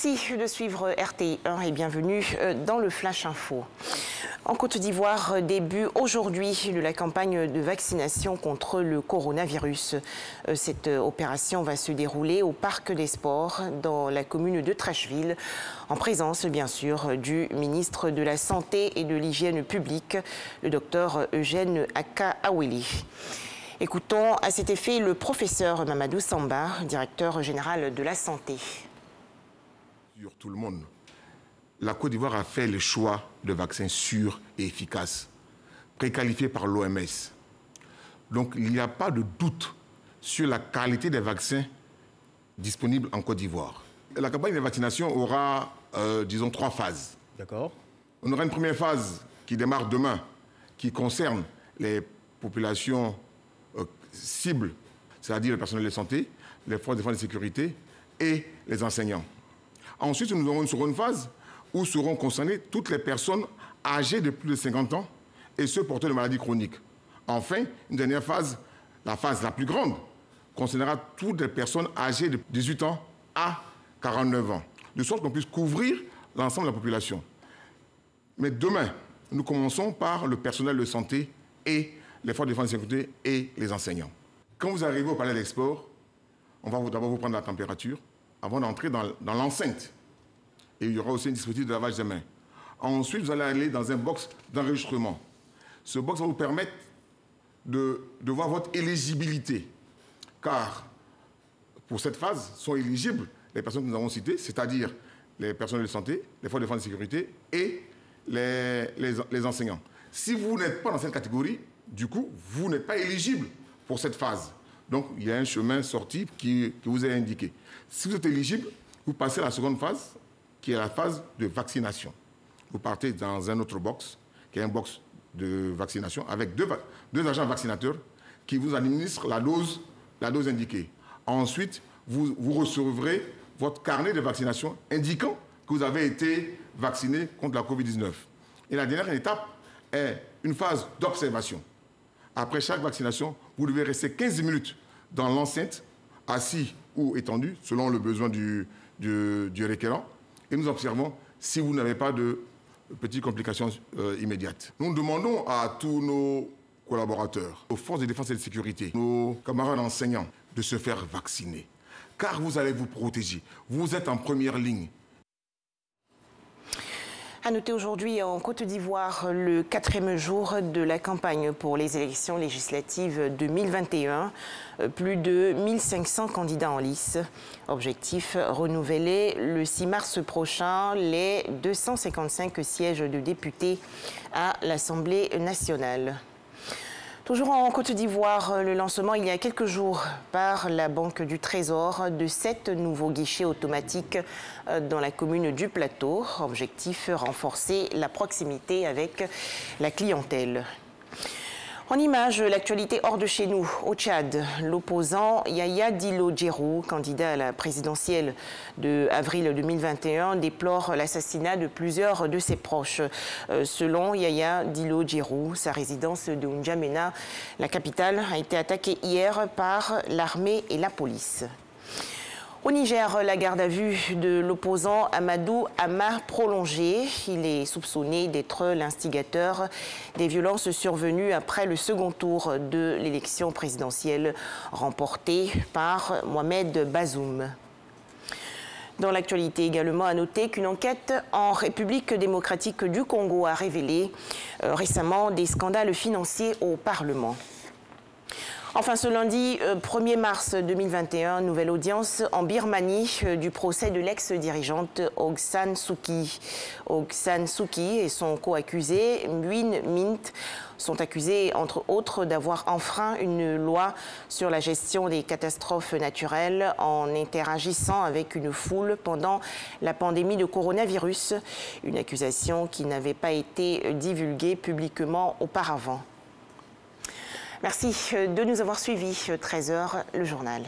Merci de suivre RTI1 et bienvenue dans le Flash Info. En Côte d'Ivoire début aujourd'hui de la campagne de vaccination contre le coronavirus. Cette opération va se dérouler au Parc des Sports dans la commune de Trècheville, en présence bien sûr du ministre de la Santé et de l'Hygiène publique, le docteur Eugène Aka-Aweli. Écoutons à cet effet le professeur Mamadou Samba, directeur général de la Santé. Sur tout le monde, la Côte d'Ivoire a fait le choix de vaccins sûrs et efficaces, préqualifiés par l'OMS. Donc il n'y a pas de doute sur la qualité des vaccins disponibles en Côte d'Ivoire. La campagne de vaccination aura, disons, 3 phases. D'accord. On aura une première phase qui démarre demain, qui concerne les populations cibles, c'est-à-dire le personnel de santé, les forces de défense et de sécurité et les enseignants. Ensuite, nous aurons une seconde phase où seront concernées toutes les personnes âgées de plus de 50 ans et ceux porteurs de maladies chroniques. Enfin, une dernière phase, la phase la plus grande, concernera toutes les personnes âgées de 18 ans à 49 ans, de sorte qu'on puisse couvrir l'ensemble de la population. Mais demain, nous commençons par le personnel de santé et les forces de défense et de sécurité et les enseignants. Quand vous arrivez au palais d'Export, on va d'abord vous prendre la température avant d'entrer dans l'enceinte. Et il y aura aussi un dispositif de lavage des mains. Ensuite, vous allez aller dans un box d'enregistrement. Ce box va vous permettre de voir votre éligibilité. Car pour cette phase sont éligibles les personnes que nous avons citées, c'est-à-dire les personnels de santé, les forces de défense et de sécurité et les enseignants. Si vous n'êtes pas dans cette catégorie, du coup, vous n'êtes pas éligible pour cette phase. Donc, il y a un chemin sorti qui vous est indiqué. Si vous êtes éligible, vous passez à la seconde phase, qui est la phase de vaccination. Vous partez dans un autre box, qui est un box de vaccination, avec deux agents vaccinateurs qui vous administrent la dose indiquée. Ensuite, vous recevrez votre carnet de vaccination indiquant que vous avez été vacciné contre la Covid-19. Et la dernière étape est une phase d'observation. Après chaque vaccination, vous devez rester 15 minutes dans l'enceinte, assis ou étendu, selon le besoin du requérant. Et nous observons si vous n'avez pas de petites complications immédiates. Nous demandons à tous nos collaborateurs, aux forces de défense et de sécurité, nos camarades enseignants, de se faire vacciner. Car vous allez vous protéger. Vous êtes en première ligne. À noter aujourd'hui en Côte d'Ivoire le 4e jour de la campagne pour les élections législatives 2021. Plus de 1500 candidats en lice. Objectif, renouveler le 6 mars prochain les 255 sièges de députés à l'Assemblée nationale. Toujours en Côte d'Ivoire, le lancement il y a quelques jours par la Banque du Trésor de 7 nouveaux guichets automatiques dans la commune du Plateau. Objectif, renforcer la proximité avec la clientèle. En image, l'actualité hors de chez nous, au Tchad, l'opposant Yaya Dillo Djerou, candidat à la présidentielle de avril 2021, déplore l'assassinat de plusieurs de ses proches. Selon Yaya Dillo Djerou, sa résidence de N'Djamena, la capitale, a été attaquée hier par l'armée et la police. Au Niger, la garde à vue de l'opposant Amadou Ama prolongée. Il est soupçonné d'être l'instigateur des violences survenues après le second tour de l'élection présidentielle remportée par Mohamed Bazoum. Dans l'actualité également, à noter qu'une enquête en République démocratique du Congo a révélé récemment des scandales financiers au Parlement. Enfin, ce lundi 1er mars 2021, nouvelle audience en Birmanie du procès de l'ex-dirigeante Aung San Suu Kyi. Aung San Suu Kyi et son co-accusé, Nguyen Minh, sont accusés, entre autres, d'avoir enfreint une loi sur la gestion des catastrophes naturelles en interagissant avec une foule pendant la pandémie de coronavirus. Une accusation qui n'avait pas été divulguée publiquement auparavant. Merci de nous avoir suivis. 13h, le journal.